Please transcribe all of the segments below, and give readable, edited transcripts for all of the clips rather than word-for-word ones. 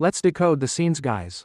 Let's decode the scenes, guys.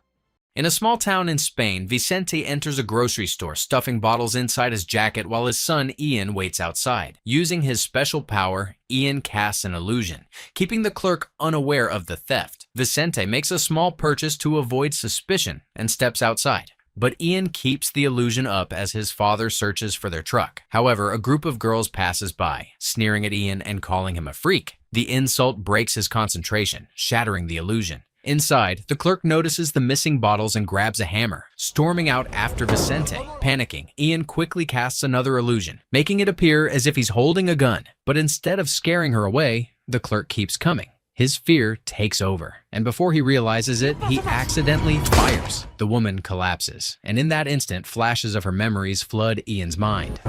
In a small town in Spain, Vicente enters a grocery store, stuffing bottles inside his jacket while his son Ian waits outside. Using his special power, Ian casts an illusion, keeping the clerk unaware of the theft. Vicente makes a small purchase to avoid suspicion and steps outside. But Ian keeps the illusion up as his father searches for their truck. However, a group of girls passes by, sneering at Ian and calling him a freak. The insult breaks his concentration, shattering the illusion. Inside, the clerk notices the missing bottles and grabs a hammer, storming out after Vicente. Panicking, Ian quickly casts another illusion, making it appear as if he's holding a gun. But instead of scaring her away, the clerk keeps coming. His fear takes over, and before he realizes it, he accidentally fires. The woman collapses, and in that instant, flashes of her memories flood Ian's mind.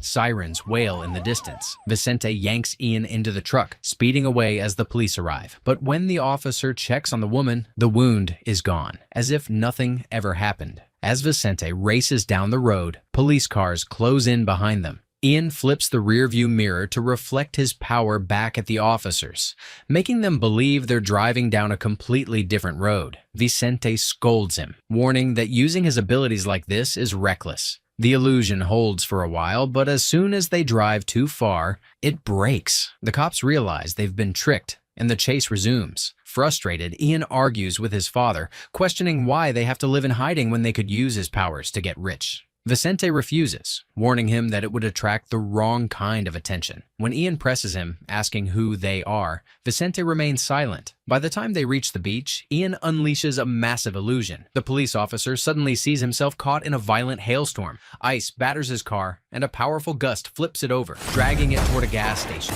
Sirens wail in the distance. Vicente yanks Ian into the truck, speeding away as the police arrive. But when the officer checks on the woman, the wound is gone, as if nothing ever happened. As Vicente races down the road, police cars close in behind them. Ian flips the rearview mirror to reflect his power back at the officers, making them believe they're driving down a completely different road. Vicente scolds him, warning that using his abilities like this is reckless. The illusion holds for a while, but as soon as they drive too far, it breaks. The cops realize they've been tricked, and the chase resumes. Frustrated, Ian argues with his father, questioning why they have to live in hiding when they could use his powers to get rich. Vicente refuses, warning him that it would attract the wrong kind of attention. When Ian presses him, asking who they are, Vicente remains silent. By the time they reach the beach, Ian unleashes a massive illusion. The police officer suddenly sees himself caught in a violent hailstorm. Ice batters his car, and a powerful gust flips it over, dragging it toward a gas station.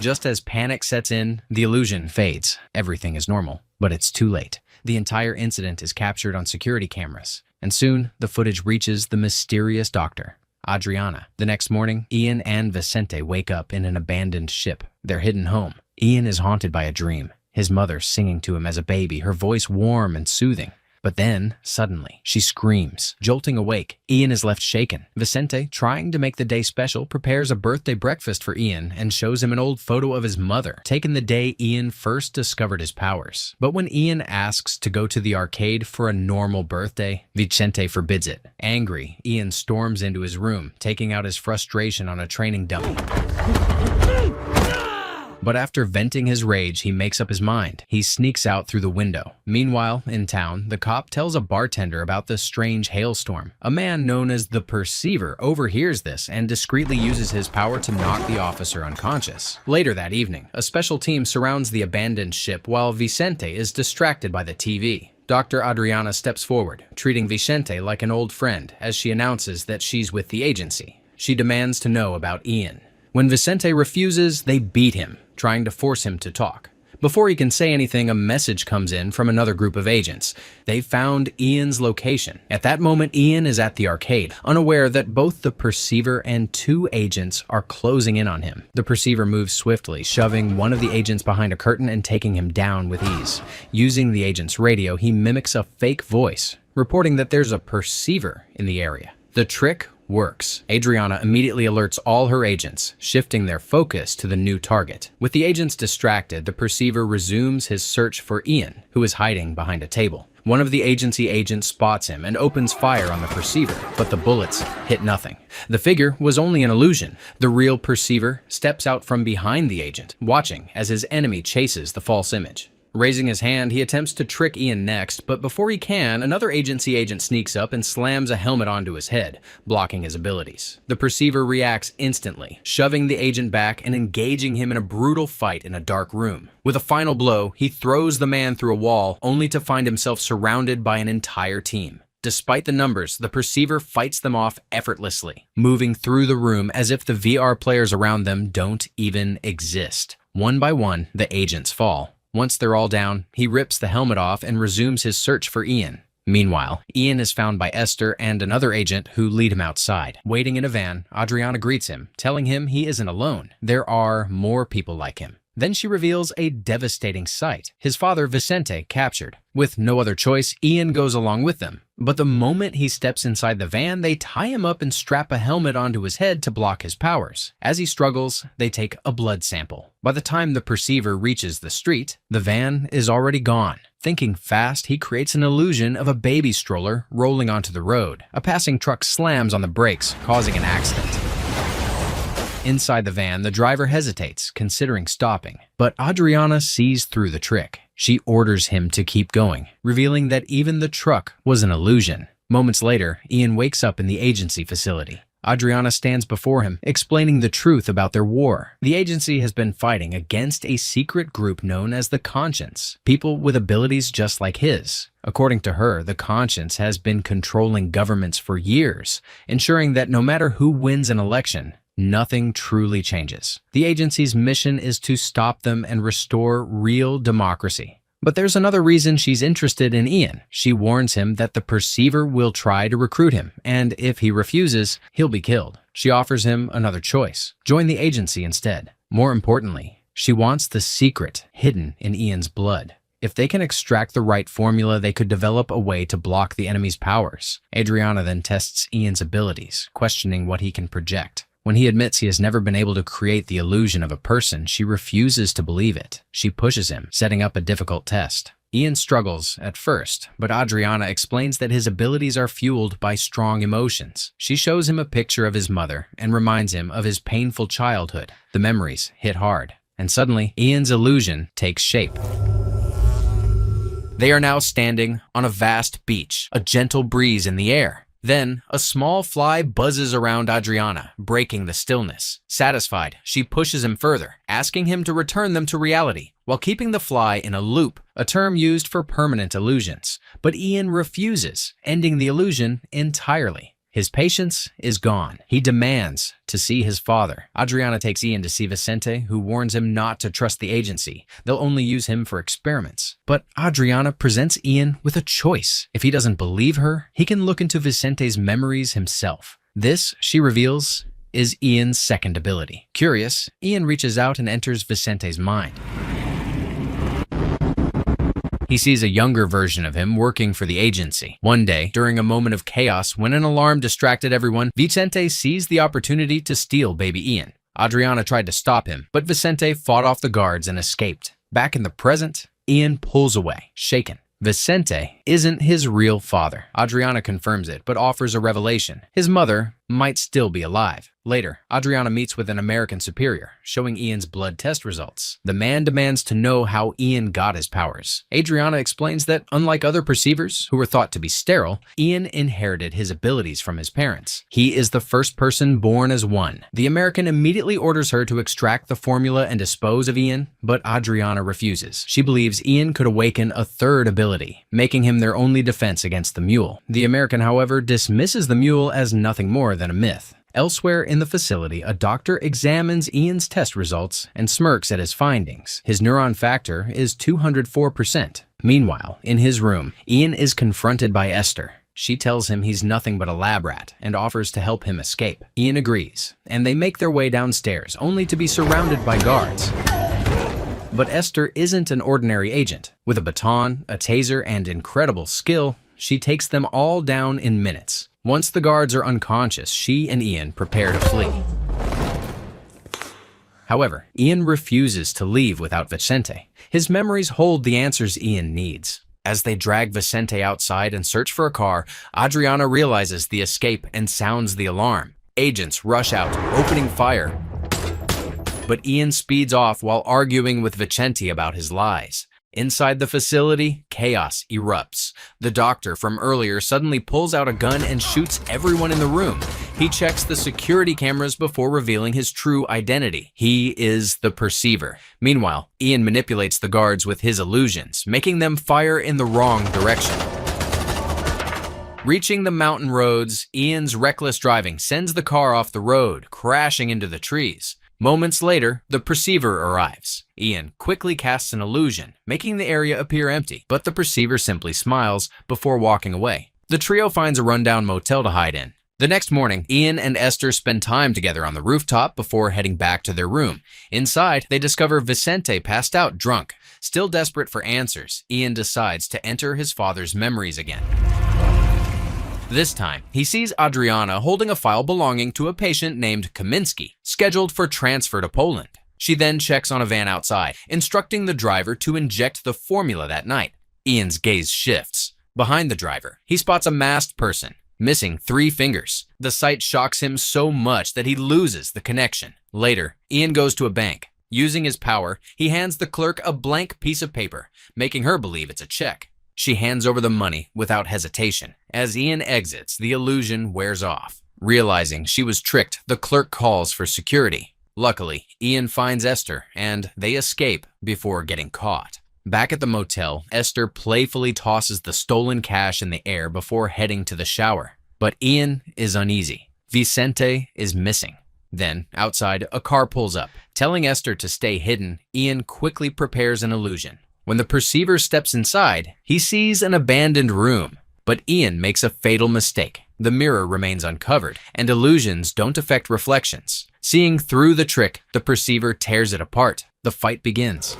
Just as panic sets in, the illusion fades. Everything is normal, but it's too late. The entire incident is captured on security cameras. And soon, the footage reaches the mysterious doctor, Adriana. The next morning, Ian and Vicente wake up in an abandoned ship, their hidden home. Ian is haunted by a dream, his mother singing to him as a baby, her voice warm and soothing. But then, suddenly, she screams, jolting awake. Ian is left shaken. Vicente, trying to make the day special, prepares a birthday breakfast for Ian and shows him an old photo of his mother, taken the day Ian first discovered his powers. But when Ian asks to go to the arcade for a normal birthday, Vicente forbids it. Angry, Ian storms into his room, taking out his frustration on a training dummy. But after venting his rage, he makes up his mind. He sneaks out through the window. Meanwhile, in town, the cop tells a bartender about the strange hailstorm. A man known as the Perceiver overhears this and discreetly uses his power to knock the officer unconscious. Later that evening, a special team surrounds the abandoned ship while Vicente is distracted by the TV. Dr. Adriana steps forward, treating Vicente like an old friend as she announces that she's with the agency. She demands to know about Ian. When Vicente refuses, they beat him, trying to force him to talk. Before he can say anything, a message comes in from another group of agents. They found Ian's location. At that moment, Ian is at the arcade, unaware that both the Perceiver and two agents are closing in on him. The Perceiver moves swiftly, shoving one of the agents behind a curtain and taking him down with ease. Using the agent's radio, he mimics a fake voice, reporting that there's a Perceiver in the area. The trick works. Adriana immediately alerts all her agents, shifting their focus to the new target. With the agents distracted, the Perceiver resumes his search for Ian, who is hiding behind a table. One of the agency agents spots him and opens fire on the Perceiver, but the bullets hit nothing. The figure was only an illusion. The real Perceiver steps out from behind the agent, watching as his enemy chases the false image. Raising his hand, he attempts to trick Ian next, but before he can, another agency agent sneaks up and slams a helmet onto his head, blocking his abilities. The Perceiver reacts instantly, shoving the agent back and engaging him in a brutal fight in a dark room. With a final blow, he throws the man through a wall, only to find himself surrounded by an entire team. Despite the numbers, the Perceiver fights them off effortlessly, moving through the room as if the VR players around them don't even exist. One by one, the agents fall. Once they're all down, he rips the helmet off and resumes his search for Ian. Meanwhile, Ian is found by Esther and another agent who lead him outside. Waiting in a van, Adriana greets him, telling him he isn't alone. There are more people like him. Then she reveals a devastating sight. His father, Vicente, captured. With no other choice, Ian goes along with them. But the moment he steps inside the van, they tie him up and strap a helmet onto his head to block his powers. As he struggles, they take a blood sample. By the time the perceiver reaches the street, the van is already gone. Thinking fast, he creates an illusion of a baby stroller rolling onto the road. A passing truck slams on the brakes, causing an accident. Inside the van, the driver hesitates, considering stopping. But Adriana sees through the trick. She orders him to keep going, revealing that even the truck was an illusion. Moments later, Ian wakes up in the agency facility. Adriana stands before him, explaining the truth about their war. The agency has been fighting against a secret group known as the Conscience, people with abilities just like his. According to her, the Conscience has been controlling governments for years, ensuring that no matter who wins an election, nothing truly changes. The agency's mission is to stop them and restore real democracy. But there's another reason she's interested in Ian. She warns him that the Perceiver will try to recruit him, and if he refuses, he'll be killed. She offers him another choice: join the agency instead. More importantly, she wants the secret hidden in Ian's blood. If they can extract the right formula, they could develop a way to block the enemy's powers. Adriana then tests Ian's abilities, questioning what he can project. When he admits he has never been able to create the illusion of a person, she refuses to believe it. She pushes him, setting up a difficult test. Ian struggles at first, but Adriana explains that his abilities are fueled by strong emotions. She shows him a picture of his mother and reminds him of his painful childhood. The memories hit hard, and suddenly, Ian's illusion takes shape. They are now standing on a vast beach, a gentle breeze in the air. Then, a small fly buzzes around Adriana, breaking the stillness. Satisfied, she pushes him further, asking him to return them to reality, while keeping the fly in a loop, a term used for permanent illusions. But Ian refuses, ending the illusion entirely. His patience is gone. He demands to see his father. Adriana takes Ian to see Vicente, who warns him not to trust the agency. They'll only use him for experiments. But Adriana presents Ian with a choice. If he doesn't believe her, he can look into Vicente's memories himself. This, she reveals, is Ian's second ability. Curious, Ian reaches out and enters Vicente's mind. He sees a younger version of him working for the agency. One day, during a moment of chaos when an alarm distracted everyone, Vicente seized the opportunity to steal baby Ian. Adriana tried to stop him, but Vicente fought off the guards and escaped. Back in the present, Ian pulls away, shaken. Vicente isn't his real father. Adriana confirms it, but offers a revelation. His mother might still be alive. Later, Adriana meets with an American superior, showing Ian's blood test results. The man demands to know how Ian got his powers. Adriana explains that, unlike other perceivers who were thought to be sterile, Ian inherited his abilities from his parents. He is the first person born as one. The American immediately orders her to extract the formula and dispose of Ian, but Adriana refuses. She believes Ian could awaken a third ability, making him their only defense against the mule. The American, however, dismisses the mule as nothing more than a myth. Elsewhere in the facility, a doctor examines Ian's test results and smirks at his findings. His neuron factor is 204%. Meanwhile, in his room, Ian is confronted by Esther. She tells him he's nothing but a lab rat and offers to help him escape. Ian agrees, and they make their way downstairs, only to be surrounded by guards. But Esther isn't an ordinary agent. With a baton, a taser, and incredible skill, she takes them all down in minutes. Once the guards are unconscious, she and Ian prepare to flee. However, Ian refuses to leave without Vicente. His memories hold the answers Ian needs. As they drag Vicente outside and search for a car, Adriana realizes the escape and sounds the alarm. Agents rush out, opening fire. But Ian speeds off while arguing with Vicente about his lies. Inside the facility, chaos erupts. The doctor from earlier suddenly pulls out a gun and shoots everyone in the room. He checks the security cameras before revealing his true identity. He is the Perceiver. Meanwhile, Ian manipulates the guards with his illusions, making them fire in the wrong direction. Reaching the mountain roads, Ian's reckless driving sends the car off the road, crashing into the trees. Moments later, the Perceiver arrives. Ian quickly casts an illusion, making the area appear empty, but the Perceiver simply smiles before walking away. The trio finds a rundown motel to hide in. The next morning, Ian and Esther spend time together on the rooftop before heading back to their room. Inside, they discover Vicente passed out drunk. Still desperate for answers, Ian decides to enter his father's memories again. This time, he sees Adriana holding a file belonging to a patient named Kaminsky, scheduled for transfer to Poland. She then checks on a van outside, instructing the driver to inject the formula that night. Ian's gaze shifts. Behind the driver, he spots a masked person, missing 3 fingers. The sight shocks him so much that he loses the connection. Later, Ian goes to a bank. Using his power, he hands the clerk a blank piece of paper, making her believe it's a check. She hands over the money without hesitation. As Ian exits, the illusion wears off. Realizing she was tricked, the clerk calls for security. Luckily, Ian finds Esther, and they escape before getting caught. Back at the motel, Esther playfully tosses the stolen cash in the air before heading to the shower. But Ian is uneasy. Vicente is missing. Then, outside, a car pulls up. Telling Esther to stay hidden, Ian quickly prepares an illusion. When the perceiver steps inside, he sees an abandoned room. But Ian makes a fatal mistake. The mirror remains uncovered, and illusions don't affect reflections. Seeing through the trick, the perceiver tears it apart. The fight begins.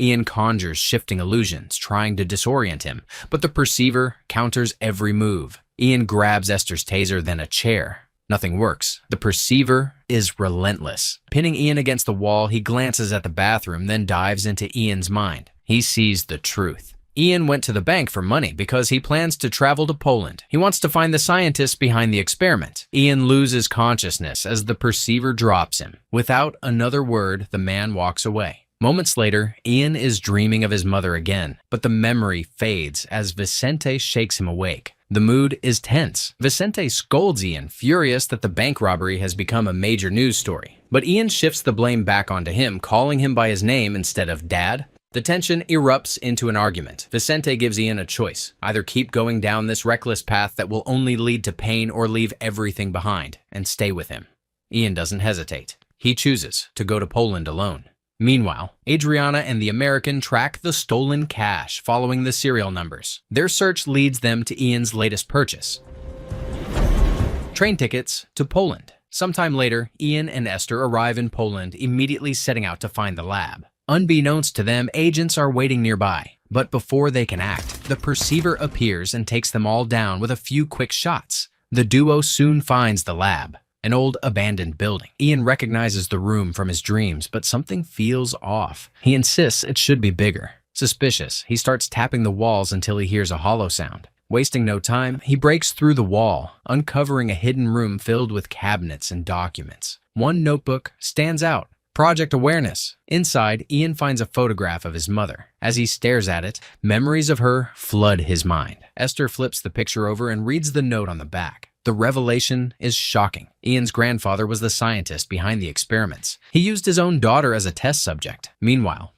Ian conjures shifting illusions, trying to disorient him, but the perceiver counters every move. Ian grabs Esther's taser, then a chair. Nothing works. The perceiver is relentless. Pinning Ian against the wall, he glances at the bathroom, then dives into Ian's mind. He sees the truth. Ian went to the bank for money because he plans to travel to Poland. He wants to find the scientists behind the experiment. Ian loses consciousness as the perceiver drops him. Without another word, the man walks away. Moments later, Ian is dreaming of his mother again, but the memory fades as Vicente shakes him awake. The mood is tense. Vicente scolds Ian, furious that the bank robbery has become a major news story. But Ian shifts the blame back onto him, calling him by his name instead of Dad. The tension erupts into an argument. Vicente gives Ian a choice. Either keep going down this reckless path that will only lead to pain or leave everything behind and stay with him. Ian doesn't hesitate. He chooses to go to Poland alone. Meanwhile, Adriana and the American track the stolen cash following the serial numbers. Their search leads them to Ian's latest purchase: train tickets to Poland. Sometime later, Ian and Esther arrive in Poland, immediately setting out to find the lab. Unbeknownst to them, agents are waiting nearby. But before they can act, the perceiver appears and takes them all down with a few quick shots. The duo soon finds the lab, an old abandoned building. Ian recognizes the room from his dreams, but something feels off. He insists it should be bigger. Suspicious, he starts tapping the walls until he hears a hollow sound. Wasting no time, he breaks through the wall, uncovering a hidden room filled with cabinets and documents. One notebook stands out: Project Awareness. Inside, Ian finds a photograph of his mother. As he stares at it, memories of her flood his mind. Esther flips the picture over and reads the note on the back. The revelation is shocking. Ian's grandfather was the scientist behind the experiments. He used his own daughter as a test subject. Meanwhile,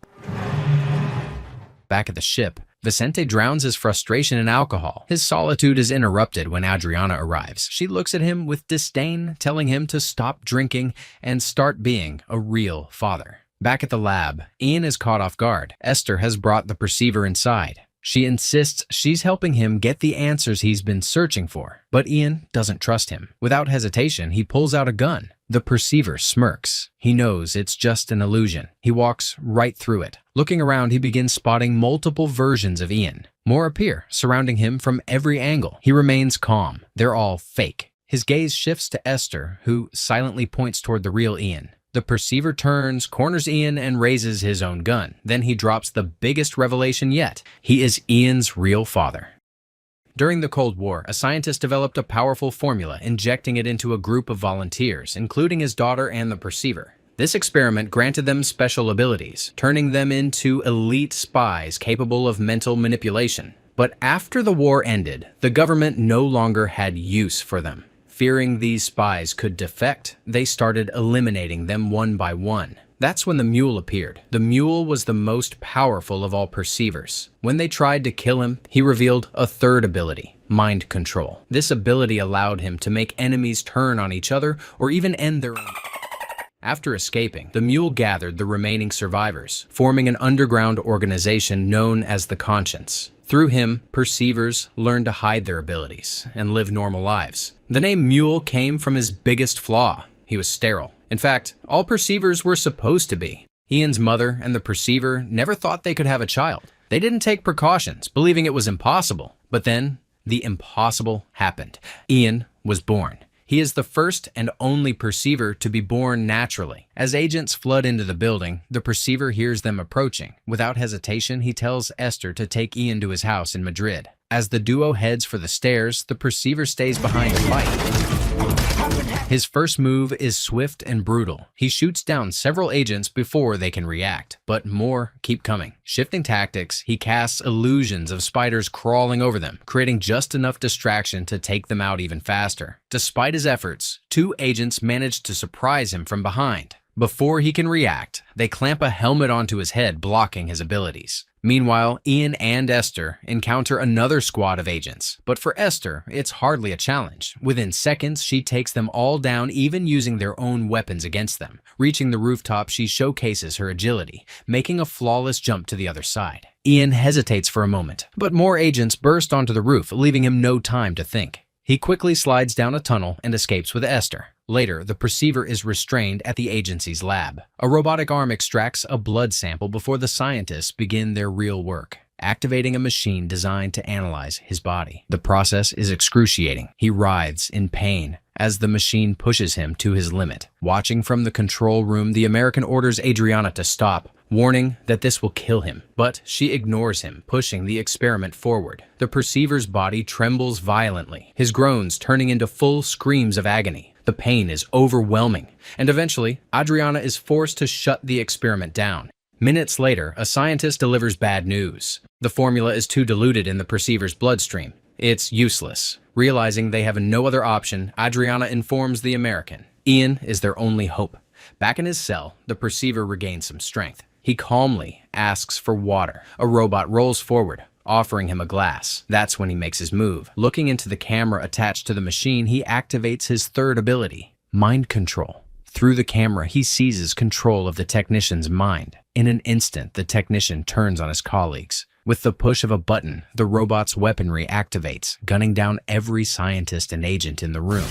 back at the ship, Vicente drowns his frustration in alcohol. His solitude is interrupted when Adriana arrives. She looks at him with disdain, telling him to stop drinking and start being a real father. Back at the lab, Ian is caught off guard. Esther has brought the perceiver inside. She insists she's helping him get the answers he's been searching for, but Ian doesn't trust him. Without hesitation, he pulls out a gun. The perceiver smirks. He knows it's just an illusion. He walks right through it. Looking around, he begins spotting multiple versions of Ian. More appear, surrounding him from every angle. He remains calm. They're all fake. His gaze shifts to Esther, who silently points toward the real Ian. The perceiver turns, corners Ian, and raises his own gun. Then he drops the biggest revelation yet. He is Ian's real father. During the Cold War, a scientist developed a powerful formula, injecting it into a group of volunteers, including his daughter and the perceiver. This experiment granted them special abilities, turning them into elite spies capable of mental manipulation. But after the war ended, the government no longer had use for them. Fearing these spies could defect, they started eliminating them one by one. That's when the mule appeared. The mule was the most powerful of all perceivers. When they tried to kill him, he revealed a third ability: mind control. This ability allowed him to make enemies turn on each other or even end their own. After escaping, the mule gathered the remaining survivors, forming an underground organization known as the Conscience. Through him, perceivers learn to hide their abilities and live normal lives. The name Mule came from his biggest flaw. He was sterile. In fact, all perceivers were supposed to be. Ian's mother and the perceiver never thought they could have a child. They didn't take precautions, believing it was impossible. But then, the impossible happened. Ian was born. He is the first and only perceiver to be born naturally. As agents flood into the building, the perceiver hears them approaching. Without hesitation, he tells Esther to take Ian to his house in Madrid. As the duo heads for the stairs, the perceiver stays behind to fight. His first move is swift and brutal. He shoots down several agents before they can react, but more keep coming. Shifting tactics, he casts illusions of spiders crawling over them, creating just enough distraction to take them out even faster. Despite his efforts, 2 agents manage to surprise him from behind. Before he can react, they clamp a helmet onto his head, blocking his abilities. Meanwhile, Ian and Esther encounter another squad of agents. But for Esther, it's hardly a challenge. Within seconds, she takes them all down, even using their own weapons against them. Reaching the rooftop, she showcases her agility, making a flawless jump to the other side. Ian hesitates for a moment, but more agents burst onto the roof, leaving him no time to think. He quickly slides down a tunnel and escapes with Esther. Later, the perceiver is restrained at the agency's lab. A robotic arm extracts a blood sample before the scientists begin their real work, activating a machine designed to analyze his body. The process is excruciating. He writhes in pain as the machine pushes him to his limit. Watching from the control room, the American orders Adriana to stop, warning that this will kill him. But she ignores him, pushing the experiment forward. The perceiver's body trembles violently, his groans turning into full screams of agony. The pain is overwhelming, and eventually, Adriana is forced to shut the experiment down. Minutes later, a scientist delivers bad news. The formula is too diluted in the perceiver's bloodstream. It's useless. Realizing they have no other option, Adriana informs the American. Ian is their only hope. Back in his cell, the perceiver regains some strength. He calmly asks for water. A robot rolls forward, offering him a glass. That's when he makes his move. Looking into the camera attached to the machine, he activates his third ability, mind control. Through the camera, he seizes control of the technician's mind. In an instant, the technician turns on his colleagues. With the push of a button, the robot's weaponry activates, gunning down every scientist and agent in the room.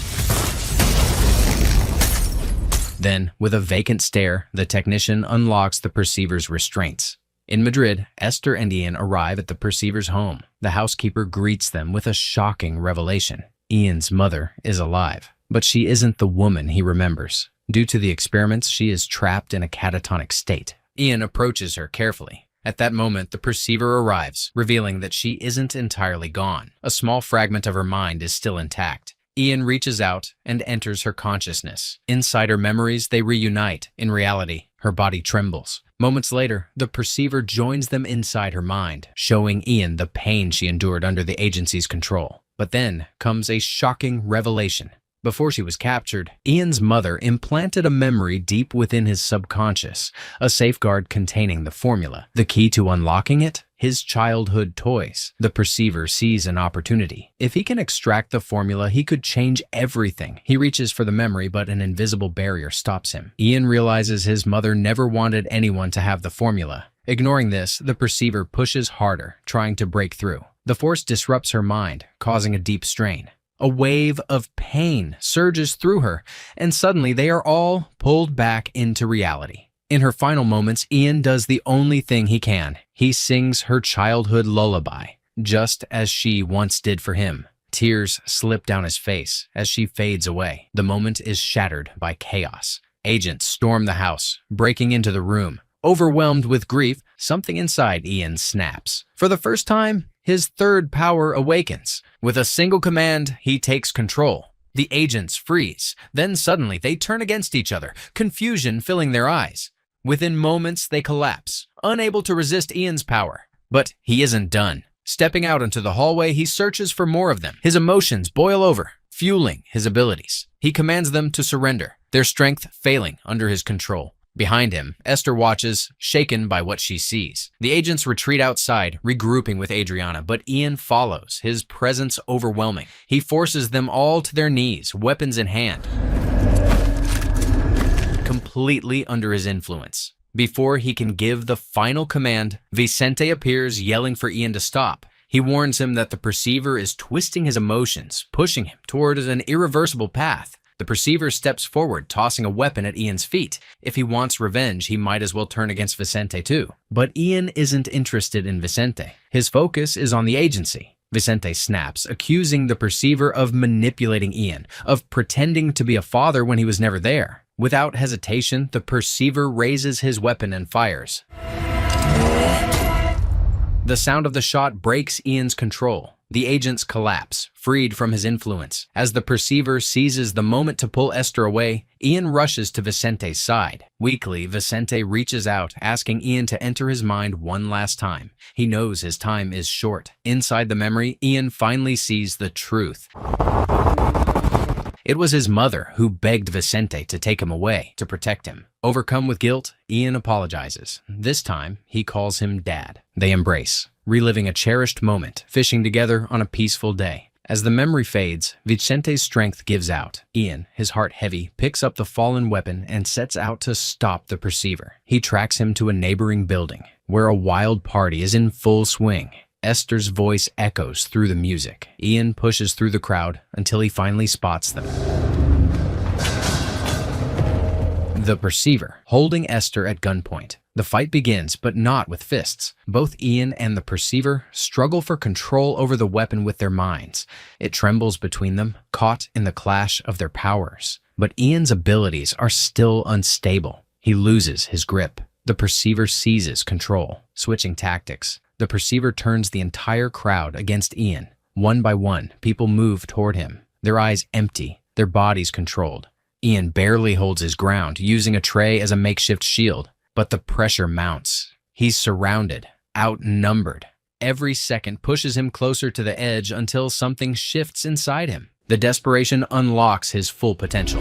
Then, with a vacant stare, the technician unlocks the perceiver's restraints. In Madrid, Esther and Ian arrive at the perceiver's home. The housekeeper greets them with a shocking revelation. Ian's mother is alive, but she isn't the woman he remembers. Due to the experiments, she is trapped in a catatonic state. Ian approaches her carefully. At that moment, the perceiver arrives, revealing that she isn't entirely gone. A small fragment of her mind is still intact. Ian reaches out and enters her consciousness. Inside her memories, they reunite. In reality, her body trembles. Moments later, the perceiver joins them inside her mind, showing Ian the pain she endured under the agency's control. But then comes a shocking revelation. Before she was captured, Ian's mother implanted a memory deep within his subconscious, a safeguard containing the formula. The key to unlocking it? His childhood toys. The perceiver sees an opportunity. If he can extract the formula, he could change everything. He reaches for the memory, but an invisible barrier stops him. Ian realizes his mother never wanted anyone to have the formula. Ignoring this, the perceiver pushes harder, trying to break through. The force disrupts her mind, causing a deep strain. A wave of pain surges through her, and suddenly they are all pulled back into reality. In her final moments, Ian does the only thing he can. He sings her childhood lullaby, just as she once did for him. Tears slip down his face as she fades away. The moment is shattered by chaos. Agents storm the house, breaking into the room. Overwhelmed with grief, something inside Ian snaps. For the first time, his third power awakens. With a single command, he takes control. The agents freeze. Then suddenly they turn against each other, confusion filling their eyes. Within moments, they collapse, unable to resist Ian's power. But he isn't done. Stepping out into the hallway, he searches for more of them. His emotions boil over, fueling his abilities. He commands them to surrender, their strength failing under his control. Behind him, Esther watches, shaken by what she sees. The agents retreat outside, regrouping with Adriana, but Ian follows, his presence overwhelming. He forces them all to their knees, weapons in hand, completely under his influence. Before he can give the final command, Vicente appears, yelling for Ian to stop. He warns him that the perceiver is twisting his emotions, pushing him toward an irreversible path. The perceiver steps forward, tossing a weapon at Ian's feet. If he wants revenge, he might as well turn against Vicente too. But Ian isn't interested in Vicente. His focus is on the agency. Vicente snaps, accusing the perceiver of manipulating Ian, of pretending to be a father when he was never there. Without hesitation, the perceiver raises his weapon and fires. The sound of the shot breaks Ian's control. The agents collapse, freed from his influence. As the perceiver seizes the moment to pull Esther away, Ian rushes to Vicente's side. Weakly, Vicente reaches out, asking Ian to enter his mind one last time. He knows his time is short. Inside the memory, Ian finally sees the truth. It was his mother who begged Vicente to take him away, to protect him. Overcome with guilt, Ian apologizes. This time, he calls him Dad. They embrace, reliving a cherished moment, fishing together on a peaceful day. As the memory fades, Vicente's strength gives out. Ian, his heart heavy, picks up the fallen weapon and sets out to stop the perceiver. He tracks him to a neighboring building, where a wild party is in full swing. Esther's voice echoes through the music. Ian pushes through the crowd until he finally spots them. The perceiver, holding Esther at gunpoint. The fight begins, but not with fists. Both Ian and the perceiver struggle for control over the weapon with their minds. It trembles between them, caught in the clash of their powers. But Ian's abilities are still unstable. He loses his grip. The perceiver seizes control, switching tactics. The perceiver turns the entire crowd against Ian. One by one, people move toward him, their eyes empty, their bodies controlled. Ian barely holds his ground, using a tray as a makeshift shield. But the pressure mounts. He's surrounded, outnumbered. Every second pushes him closer to the edge until something shifts inside him. The desperation unlocks his full potential.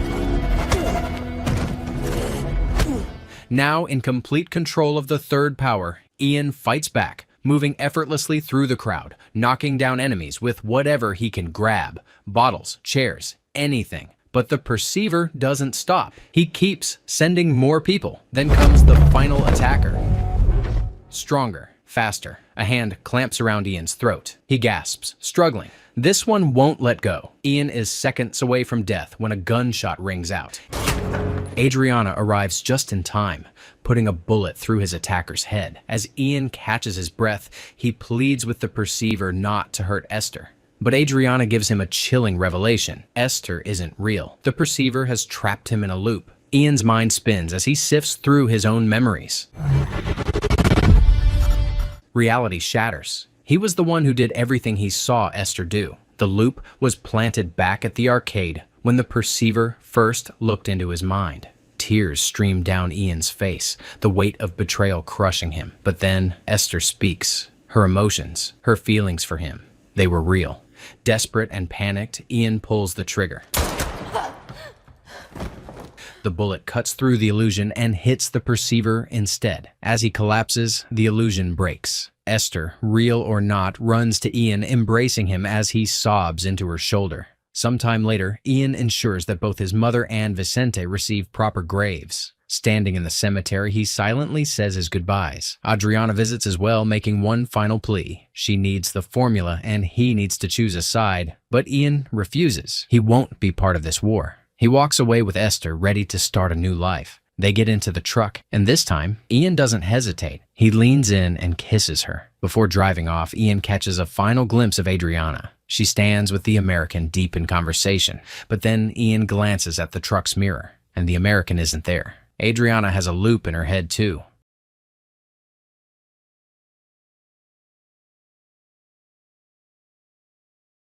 Now in complete control of the third power, Ian fights back, moving effortlessly through the crowd, knocking down enemies with whatever he can grab. Bottles, chairs, anything. But the perceiver doesn't stop. He keeps sending more people. Then comes the final attacker. Stronger, faster. A hand clamps around Ian's throat. He gasps, struggling. This one won't let go. Ian is seconds away from death when a gunshot rings out. Adriana arrives just in time, putting a bullet through his attacker's head. As Ian catches his breath, he pleads with the perceiver not to hurt Esther. But Adriana gives him a chilling revelation. Esther isn't real. The perceiver has trapped him in a loop. Ian's mind spins as he sifts through his own memories. Reality shatters. He was the one who did everything he saw Esther do. The loop was planted back at the arcade when the perceiver first looked into his mind. Tears streamed down Ian's face, the weight of betrayal crushing him. But then Esther speaks. Her emotions, her feelings for him, they were real. Desperate and panicked, Ian pulls the trigger. The bullet cuts through the illusion and hits the perceiver instead. As he collapses, the illusion breaks. Esther, real or not, runs to Ian, embracing him as he sobs into her shoulder. Sometime later, Ian ensures that both his mother and Vicente receive proper graves. Standing in the cemetery, he silently says his goodbyes. Adriana visits as well, making one final plea. She needs the formula, and he needs to choose a side. But Ian refuses. He won't be part of this war. He walks away with Esther, ready to start a new life. They get into the truck, and this time, Ian doesn't hesitate. He leans in and kisses her. Before driving off, Ian catches a final glimpse of Adriana. She stands with the American deep in conversation, but then Ian glances at the truck's mirror, and the American isn't there. Adriana has a loop in her head too,